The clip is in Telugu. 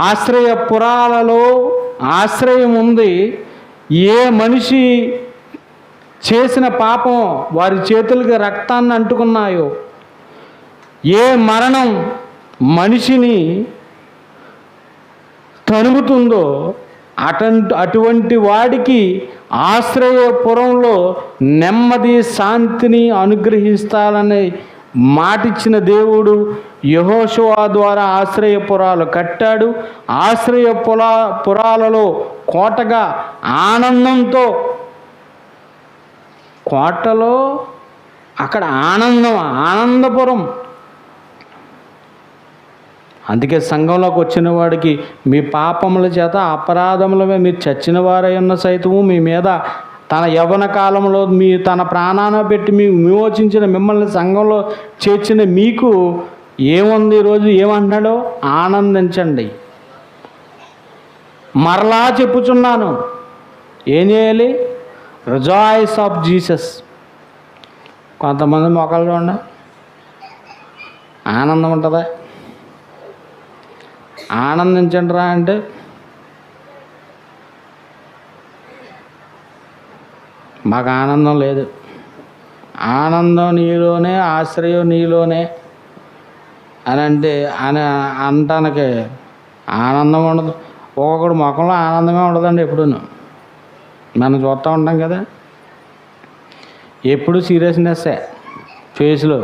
ఆశ్రయపురాలలో ఆశ్రయం ఉంది. ఏ మనిషి చేసిన పాపం వారి చేతులకి రక్తాన్ని అంటుకున్నాయో, ఏ మరణం మనిషిని తనుగుతుందో అటువంటి వాడికి ఆశ్రయపురంలో నెమ్మది శాంతిని అనుగ్రహిస్తాలని మాటిచ్చిన దేవుడు యెహోషువ ద్వారా ఆశ్రయపురాలు కట్టాడు. పురాలలో కోటగా ఆనందంతో, కోటలో అక్కడ ఆనందపురం. అందుకే సంఘంలోకి వచ్చిన వాడికి మీ పాపముల చేత అపరాధములమే మీరు చచ్చిన వారై ఉన్న సైతము మీ మీద తన యవ్వన కాలంలో తన ప్రాణాన్ని పెట్టి విమోచించిన మిమ్మల్ని సంఘంలో చేర్చిన మీకు ఏముంది? ఈరోజు ఏమంటున్నాడో ఆనందించండి. మరలా చెప్పుచున్నాను, ఏం చేయాలి? Rejoice of Jesus. కొంతమంది మొక్కలు చూడండి, ఆనందం ఉంటుందా? ఆనందించండి రా అంటే మాకు ఆనందం లేదు. ఆనందం నీలోనే, ఆశ్రయం నీలోనే అని అంటే అనటానికి ఆనందం ఉండదు. ఒక్కొక్కడు ముఖంలో ఆనందమే ఉండదండి. ఎప్పుడు మనం చూస్తూ ఉంటాం కదా, ఎప్పుడు సీరియస్నెస్సే ఫేస్లో.